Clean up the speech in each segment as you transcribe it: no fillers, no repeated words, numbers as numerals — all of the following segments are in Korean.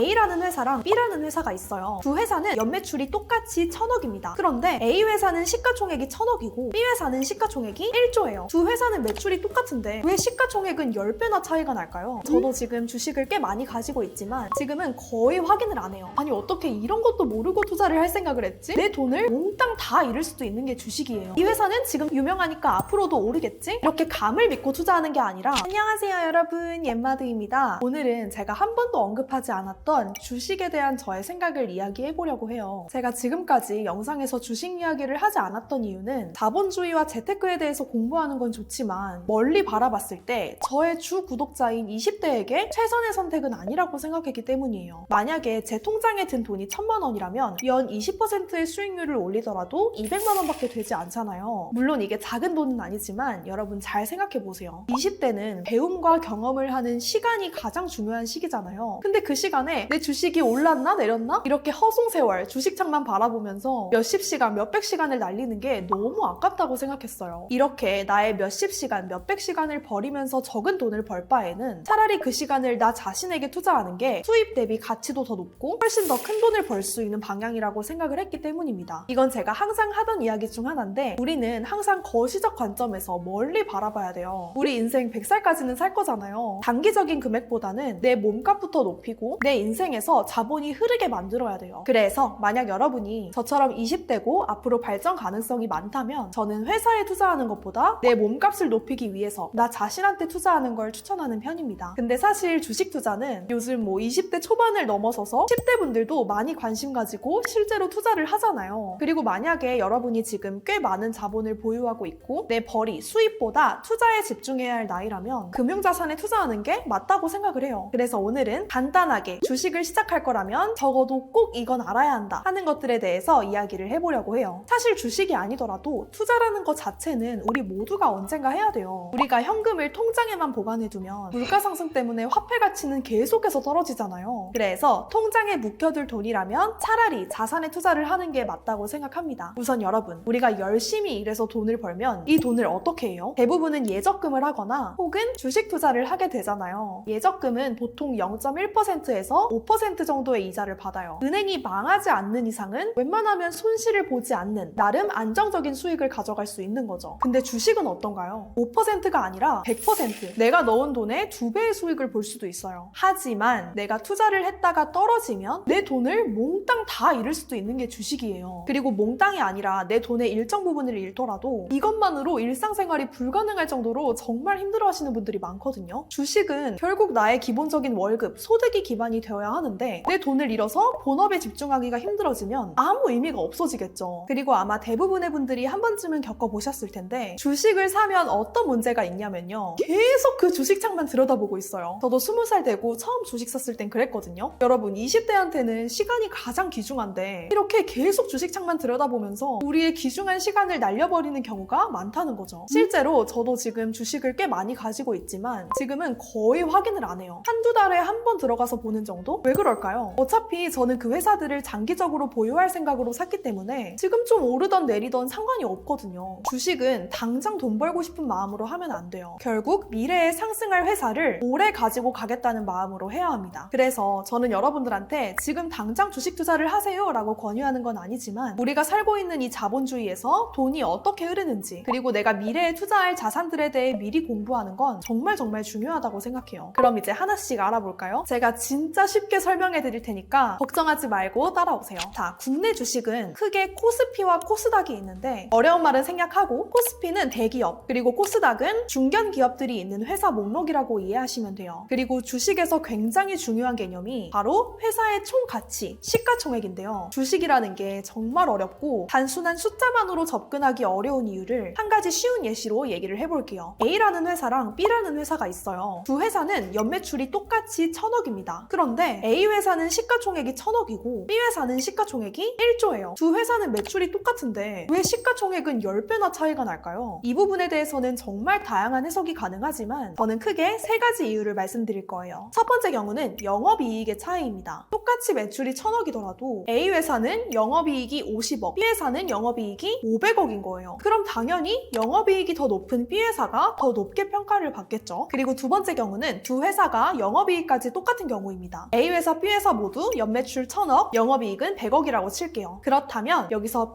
A라는 회사랑 B라는 회사가 있어요. 두 회사는 연매출이 똑같이 1000억입니다. 그런데 A 회사는 시가총액이 1000억이고 B 회사는 시가총액이 1조예요. 두 회사는 매출이 똑같은데 왜 시가총액은 10배나 차이가 날까요? 저도 지금 주식을 꽤 많이 가지고 있지만 지금은 거의 확인을 안 해요. 아니 어떻게 이런 것도 모르고 투자를 할 생각을 했지? 내 돈을 몽땅 다 잃을 수도 있는 게 주식이에요. 이 회사는 지금 유명하니까 앞으로도 오르겠지? 이렇게 감을 믿고 투자하는 게 아니라 안녕하세요 여러분, 옌마드입니다. 오늘은 제가 한 번도 언급하지 않았던 주식에 대한 저의 생각을 이야기해보려고 해요. 제가 지금까지 영상에서 주식 이야기를 하지 않았던 이유는 자본주의와 재테크에 대해서 공부하는 건 좋지만 멀리 바라봤을 때 저의 주 구독자인 20대에게 최선의 선택은 아니라고 생각했기 때문이에요. 만약에 제 통장에 든 돈이 1000만 원이라면 연 20%의 수익률을 올리더라도 200만 원밖에 되지 않잖아요. 물론 이게 작은 돈은 아니지만 여러분 잘 생각해보세요. 20대는 배움과 경험을 하는 시간이 가장 중요한 시기잖아요. 근데 그 시간에 내 주식이 올랐나 내렸나? 이렇게 허송세월 주식창만 바라보면서 몇십 시간, 몇백 시간을 날리는 게 너무 아깝다고 생각했어요. 이렇게 나의 몇십 시간, 몇백 시간을 버리면서 적은 돈을 벌 바에는 차라리 그 시간을 나 자신에게 투자하는 게 수입 대비 가치도 더 높고 훨씬 더 큰 돈을 벌 수 있는 방향이라고 생각을 했기 때문입니다. 이건 제가 항상 하던 이야기 중 하나인데 우리는 항상 거시적 관점에서 멀리 바라봐야 돼요. 우리 인생 100살까지는 살 거잖아요. 단기적인 금액보다는 내 몸값부터 높이고 내 인생에서 자본이 흐르게 만들어야 돼요. 그래서 만약 여러분이 저처럼 20대고 앞으로 발전 가능성이 많다면 저는 회사에 투자하는 것보다 내 몸값을 높이기 위해서 나 자신한테 투자하는 걸 추천하는 편입니다. 근데 사실 주식 투자는 요즘 20대 초반을 넘어서서 10대 분들도 많이 관심 가지고 실제로 투자를 하잖아요. 그리고 만약에 여러분이 지금 꽤 많은 자본을 보유하고 있고 내 벌이 수입보다 투자에 집중해야 할 나이라면 금융자산에 투자하는 게 맞다고 생각을 해요. 그래서 오늘은 간단하게 주식을 시작할 거라면 적어도 꼭 이건 알아야 한다 하는 것들에 대해서 이야기를 해보려고 해요. 사실 주식이 아니더라도 투자라는 것 자체는 우리 모두가 언젠가 해야 돼요. 우리가 현금을 통장에만 보관해두면 물가 상승 때문에 화폐 가치는 계속해서 떨어지잖아요. 그래서 통장에 묵혀둘 돈이라면 차라리 자산에 투자를 하는 게 맞다고 생각합니다. 우선 여러분, 우리가 열심히 일해서 돈을 벌면 이 돈을 어떻게 해요? 대부분은 예적금을 하거나 혹은 주식 투자를 하게 되잖아요. 예적금은 보통 0.1%에서 5% 정도의 이자를 받아요. 은행이 망하지 않는 이상은 웬만하면 손실을 보지 않는 나름 안정적인 수익을 가져갈 수 있는 거죠. 근데 주식은 어떤가요? 5%가 아니라 100%, 내가 넣은 돈의 2배의 수익을 볼 수도 있어요. 하지만 내가 투자를 했다가 떨어지면 내 돈을 몽땅 다 잃을 수도 있는 게 주식이에요. 그리고 몽땅이 아니라 내 돈의 일정 부분을 잃더라도 이것만으로 일상생활이 불가능할 정도로 정말 힘들어하시는 분들이 많거든요. 주식은 결국 나의 기본적인 월급, 소득이 기반이 되어야 하는데 내 돈을 잃어서 본업에 집중하기가 힘들어지면 아무 의미가 없어지겠죠. 그리고 아마 대부분의 분들이 한 번쯤은 겪어보셨을 텐데 주식을 사면 어떤 문제가 있냐면요. 계속 그 주식창만 들여다보고 있어요. 저도 20살 되고 처음 주식 샀을 땐 그랬거든요. 여러분 20대한테는 시간이 가장 귀중한데 이렇게 계속 주식창만 들여다보면서 우리의 귀중한 시간을 날려버리는 경우가 많다는 거죠. 실제로 저도 지금 주식을 꽤 많이 가지고 있지만 지금은 거의 확인을 안 해요. 한두 달에 한 번 들어가서 보는 정도? 왜 그럴까요? 어차피 저는 그 회사들을 장기적으로 보유할 생각으로 샀기 때문에 지금 좀 오르던 내리던 상관이 없거든요. 주식은 당장 돈 벌고 싶은 마음으로 하면 안 돼요. 결국 미래에 상승할 회사를 오래 가지고 가겠다는 마음으로 해야 합니다. 그래서 저는 여러분들한테 지금 당장 주식 투자를 하세요 라고 권유하는 건 아니지만 우리가 살고 있는 이 자본주의에서 돈이 어떻게 흐르는지 그리고 내가 미래에 투자할 자산들에 대해 미리 공부하는 건 정말 중요하다고 생각해요. 그럼 이제 하나씩 알아볼까요? 제가 진짜 쉽게 설명해 드릴 테니까 걱정하지 말고 따라오세요. 자, 국내 주식은 크게 코스피와 코스닥이 있는데 어려운 말은 생략하고 코스피는 대기업 그리고 코스닥은 중견 기업들이 있는 회사 목록이라고 이해하시면 돼요. 그리고 주식에서 굉장히 중요한 개념이 바로 회사의 총 가치, 시가총액인데요. 주식이라는 게 정말 어렵고 단순한 숫자만으로 접근하기 어려운 이유를 한 가지 쉬운 예시로 얘기를 해볼게요. A라는 회사랑 B라는 회사가 있어요. 두 회사는 연매출이 똑같이 1000억입니다. 그런데 A 회사는 시가총액이 1000억이고 B 회사는 시가총액이 1조예요. 두 회사는 매출이 똑같은데 왜 시가총액은 10배나 차이가 날까요? 이 부분에 대해서는 정말 다양한 해석이 가능하지만 저는 크게 세 가지 이유를 말씀드릴 거예요. 첫 번째 경우는 영업이익의 차이입니다. 똑같이 매출이 1000억이더라도 A 회사는 영업이익이 50억, B 회사는 영업이익이 500억인 거예요. 그럼 당연히 영업이익이 더 높은 B 회사가 더 높게 평가를 받겠죠. 그리고 두 번째 경우는 두 회사가 영업이익까지 똑같은 경우입니다. A회사, B회사 모두 연매출 1000억, 영업이익은 100억이라고 칠게요. 그렇다면 여기서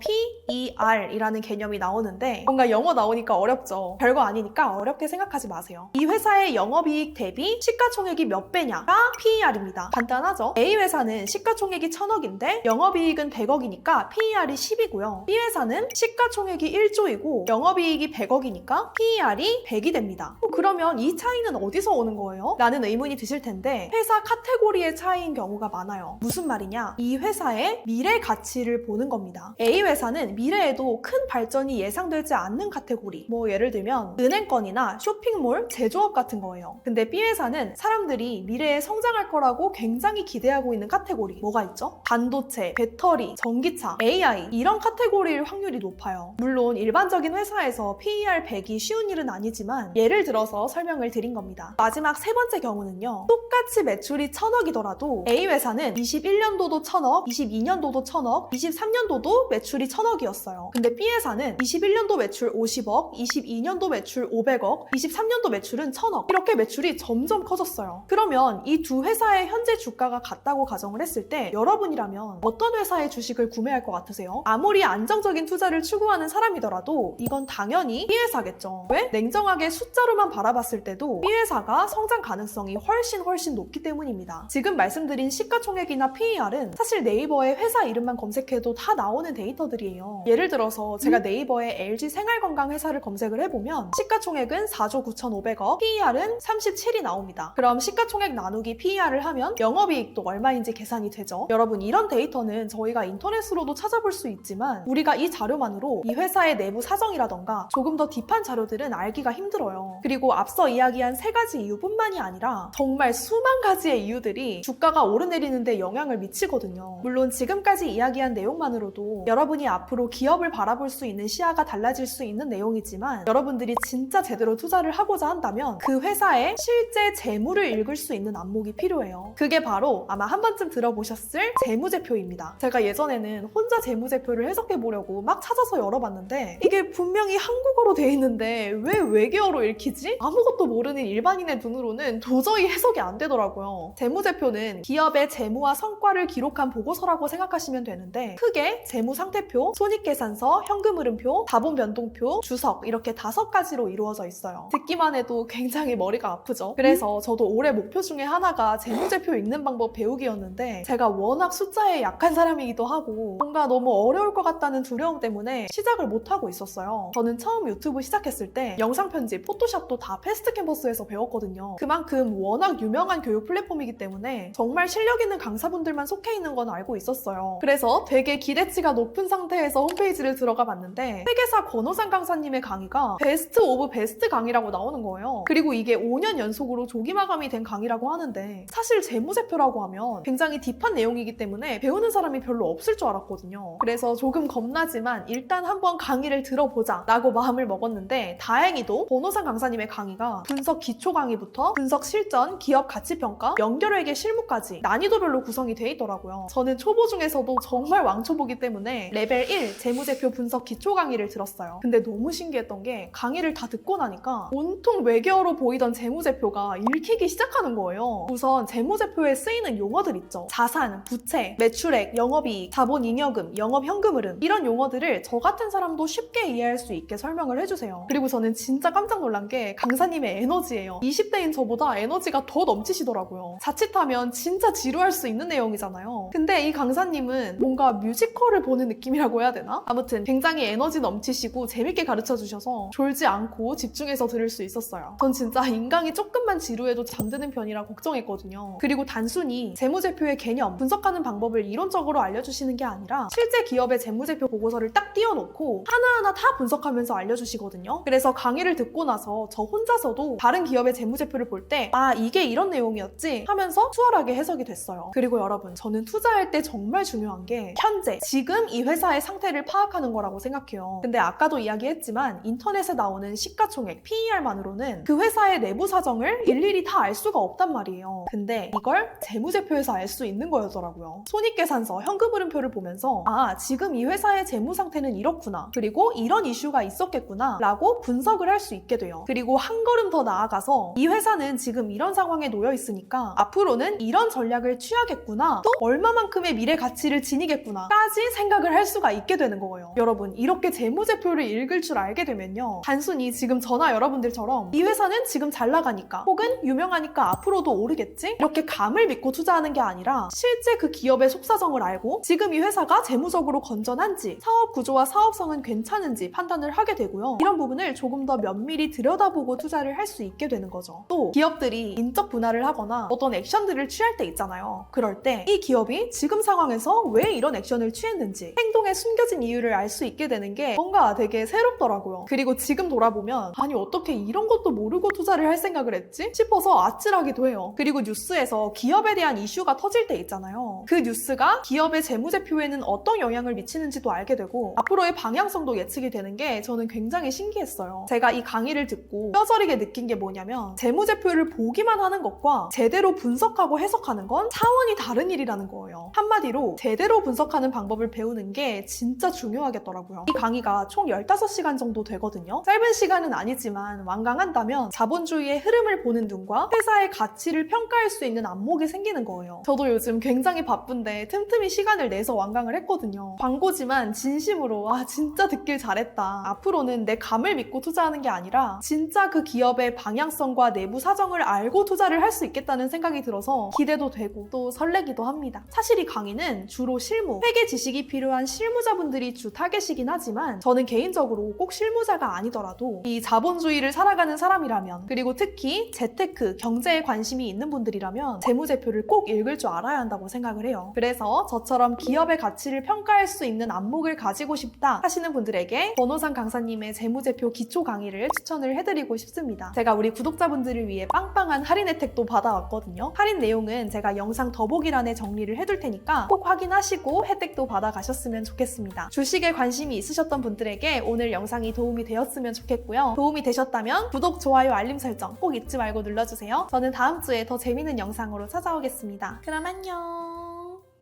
PER이라는 개념이 나오는데 뭔가 영어 나오니까 어렵죠. 별거 아니니까 어렵게 생각하지 마세요. 이 회사의 영업이익 대비 시가총액이 몇 배냐가 PER입니다. 간단하죠? A회사는 시가총액이 1000억인데 영업이익은 100억이니까 PER이 10이고요. B회사는 시가총액이 1조이고 영업이익이 100억이니까 PER이 100이 됩니다. 그러면 이 차이는 어디서 오는 거예요? 라는 의문이 드실 텐데 회사 카테고리의 차이인 경우가 많아요. 무슨 말이냐? 이 회사의 미래 가치를 보는 겁니다. A회사는 미래에도 큰 발전이 예상되지 않는 카테고리, 뭐 예를 들면 은행권이나 쇼핑몰, 제조업 같은 거예요. 근데 B회사는 사람들이 미래에 성장할 거라고 굉장히 기대하고 있는 카테고리, 뭐가 있죠? 반도체, 배터리, 전기차, AI 이런 카테고리일 확률이 높아요. 물론 일반적인 회사에서 PER 100이 쉬운 일은 아니지만 예를 들어서 설명을 드린 겁니다. 마지막 세 번째 경우는요. 똑같이 매출이 1000억이더라도 A회사는 21년도도 1000억, 22년도도 1000억, 23년도도 매출이 1000억이었어요. 근데 B회사는 21년도 매출 50억, 22년도 매출 500억, 23년도 매출은 1000억 이렇게 매출이 점점 커졌어요. 그러면 이 두 회사의 현재 주가가 같다고 가정을 했을 때 여러분이라면 어떤 회사의 주식을 구매할 것 같으세요? 아무리 안정적인 투자를 추구하는 사람이더라도 이건 당연히 B회사겠죠. 왜? 냉정하게 숫자로만 바라봤을 때도 B회사가 성장 가능성이 훨씬 높기 때문입니다. 지금 말씀드린 시가총액이나 PER은 사실 네이버에 회사 이름만 검색해도 다 나오는 데이터들이에요. 예를 들어서 제가 네이버에 LG 생활건강 회사를 검색을 해보면 시가총액은 4조 9,500억, PER은 37이 나옵니다. 그럼 시가총액 나누기 PER을 하면 영업이익도 얼마인지 계산이 되죠. 여러분 이런 데이터는 저희가 인터넷으로도 찾아볼 수 있지만 우리가 이 자료만으로 이 회사의 내부 사정이라던가 조금 더 딥한 자료들은 알기가 힘들어요. 그리고 앞서 이야기한 세 가지 이유뿐만이 아니라 정말 수만 가지의 이유들이 주가가 오르내리는데 영향을 미치거든요. 물론 지금까지 이야기한 내용만으로도 여러분이 앞으로 기업을 바라볼 수 있는 시야가 달라질 수 있는 내용이지만 여러분들이 진짜 제대로 투자를 하고자 한다면 그 회사의 실제 재무를 읽을 수 있는 안목이 필요해요. 그게 바로 아마 한 번쯤 들어보셨을 재무제표입니다. 제가 예전에는 혼자 재무제표를 해석해보려고 막 찾아서 열어봤는데 이게 분명히 한국어로 돼 있는데 왜 외계어로 읽히지? 아무것도 모르는 일반인의 눈으로는 도저히 해석이 안 되더라고요. 재무제표는 기업의 재무와 성과를 기록한 보고서라고 생각하시면 되는데 크게 재무상태표, 손익계산서, 현금흐름표, 자본변동표, 주석 이렇게 5가지로 이루어져 있어요. 듣기만 해도 굉장히 머리가 아프죠? 그래서 저도 올해 목표 중에 하나가 재무제표 읽는 방법 배우기였는데 제가 워낙 숫자에 약한 사람이기도 하고 뭔가 너무 어려울 것 같다는 두려움 때문에 시작을 못하고 있었어요. 저는 처음 유튜브 시작했을 때 영상 편집, 포토샵도 다 패스트 캔버스에서 배웠거든요. 그만큼 워낙 유명한 교육 플랫폼이기 때문에 정말 실력 있는 강사분들만 속해 있는 건 알고 있었어요. 그래서 되게 기대치가 높은 상태에서 홈페이지를 들어가 봤는데 회계사 권호상 강사님의 강의가 베스트 오브 베스트 강의라고 나오는 거예요. 그리고 이게 5년 연속으로 조기 마감이 된 강의라고 하는데 사실 재무제표라고 하면 굉장히 딥한 내용이기 때문에 배우는 사람이 별로 없을 줄 알았거든요. 그래서 조금 겁나지만 일단 한번 강의를 들어보자 라고 마음을 먹었는데 다행히도 권호상 강사님의 강의가 분석 기초 강의부터 분석 실전, 기업 가치평가, 연결회계 실무까지 난이도별로 구성이 돼 있더라고요. 저는 초보 중에서도 정말 왕초보기 때문에 레벨 1 재무제표 분석 기초 강의를 들었어요. 근데 너무 신기했던 게 강의를 다 듣고 나니까 온통 외계어로 보이던 재무제표가 읽히기 시작하는 거예요. 우선 재무제표에 쓰이는 용어들 있죠. 자산, 부채, 매출액, 영업이익, 자본잉여금, 영업현금흐름 이런 용어들을 저 같은 사람도 쉽게 이해할 수 있게 설명을 해주세요. 그리고 저는 진짜 깜짝 놀란 게 강사님의 에너지예요. 20대인 저보다 에너지가 더 넘치시더라고요. 자칫하면 진짜 지루할 수 있는 내용이잖아요. 근데 이 강사님은 뭔가 뮤지컬을 보는 느낌이라고 해야 되나? 아무튼 굉장히 에너지 넘치시고 재밌게 가르쳐 주셔서 졸지 않고 집중해서 들을 수 있었어요. 전 진짜 인강이 조금만 지루해도 잠드는 편이라 걱정했거든요. 그리고 단순히 재무제표의 개념, 분석하는 방법을 이론적으로 알려주시는 게 아니라 실제 기업의 재무제표 보고서를 딱 띄워놓고 하나하나 다 분석하면서 알려주시거든요. 그래서 강의를 듣고 나서 저 혼자서도 다른 기업의 재무제표를 볼 때 아 이게 이런 내용이었지 하면서 수월하게 해석이 됐어요. 그리고 여러분 저는 투자할 때 정말 중요한 게 현재 지금 이 회사의 상태를 파악하는 거라고 생각해요. 근데 아까도 이야기했지만 인터넷에 나오는 시가총액 PER만으로는 그 회사의 내부 사정을 일일이 다 알 수가 없단 말이에요. 근데 이걸 재무제표에서 알 수 있는 거였더라고요. 손익계산서, 현금흐름표를 보면서 아 지금 이 회사의 재무 상태는 이렇구나, 그리고 이런 이슈가 있었겠구나 라고 분석을 할 수 있게 돼요. 그리고 한 걸음 더 나아가서 이 회사는 지금 이런 상황에 놓여 있으니까 앞으로는 앞으로는 이런 전략을 취하겠구나, 또 얼마만큼의 미래 가치를 지니겠구나 까지 생각을 할 수가 있게 되는 거예요. 여러분, 이렇게 재무제표를 읽을 줄 알게 되면요, 단순히 지금 저나 여러분들처럼 이 회사는 지금 잘 나가니까 혹은 유명하니까 앞으로도 오르겠지? 이렇게 감을 믿고 투자하는 게 아니라 실제 그 기업의 속사정을 알고 지금 이 회사가 재무적으로 건전한지, 사업 구조와 사업성은 괜찮은지 판단을 하게 되고요. 이런 부분을 조금 더 면밀히 들여다보고 투자를 할 수 있게 되는 거죠. 또 기업들이 인적 분할을 하거나 어떤 액션들을 취할 때 있잖아요. 그럴 때 이 기업이 지금 상황에서 왜 이런 액션을 취했는지, 행동에 숨겨진 이유를 알 수 있게 되는 게 뭔가 되게 새롭더라고요. 그리고 지금 돌아보면 아니 어떻게 이런 것도 모르고 투자를 할 생각을 했지? 싶어서 아찔하기도 해요. 그리고 뉴스에서 기업에 대한 이슈가 터질 때 있잖아요. 그 뉴스가 기업의 재무제표에는 어떤 영향을 미치는지도 알게 되고 앞으로의 방향성도 예측이 되는 게 저는 굉장히 신기했어요. 제가 이 강의를 듣고 뼈저리게 느낀 게 뭐냐면 재무제표를 보기만 하는 것과 제대로 분석하고 해석하는 건 차원이 다른 일이라는 거예요. 한마디로 제대로 분석하는 방법을 배우는 게 진짜 중요하겠더라고요. 이 강의가 총 15시간 정도 되거든요. 짧은 시간은 아니지만 완강한다면 자본주의의 흐름을 보는 눈과 회사의 가치를 평가할 수 있는 안목이 생기는 거예요. 저도 요즘 굉장히 바쁜데 틈틈이 시간을 내서 완강을 했거든요. 광고지만 진심으로 진짜 듣길 잘했다. 앞으로는 내 감을 믿고 투자하는 게 아니라 진짜 그 기업의 방향성과 내부 사정을 알고 투자를 할 수 있겠다는 생각이 들어서 기대도 되고 또 설레기도 합니다. 사실 이 강의는 주로 실무, 회계 지식이 필요한 실무자분들이 주 타겟이긴 하지만 저는 개인적으로 꼭 실무자가 아니더라도 이 자본주의를 살아가는 사람이라면, 그리고 특히 재테크, 경제에 관심이 있는 분들이라면 재무제표를 꼭 읽을 줄 알아야 한다고 생각을 해요. 그래서 저처럼 기업의 가치를 평가할 수 있는 안목을 가지고 싶다 하시는 분들에게 권호상 강사님의 재무제표 기초 강의를 추천을 해드리고 싶습니다. 제가 우리 구독자분들을 위해 빵빵한 할인 혜택도 받아왔거든요. 할인 내용은 제가 영상 더보기란에 정리를 해둘 테니까 꼭 확인하시고 혜택도 받아가셨으면 좋겠습니다. 주식에 관심이 있으셨던 분들에게 오늘 영상이 도움이 되었으면 좋겠고요. 도움이 되셨다면 구독, 좋아요, 알림 설정 꼭 잊지 말고 눌러주세요. 저는 다음 주에 더 재밌는 영상으로 찾아오겠습니다. 그럼 안녕!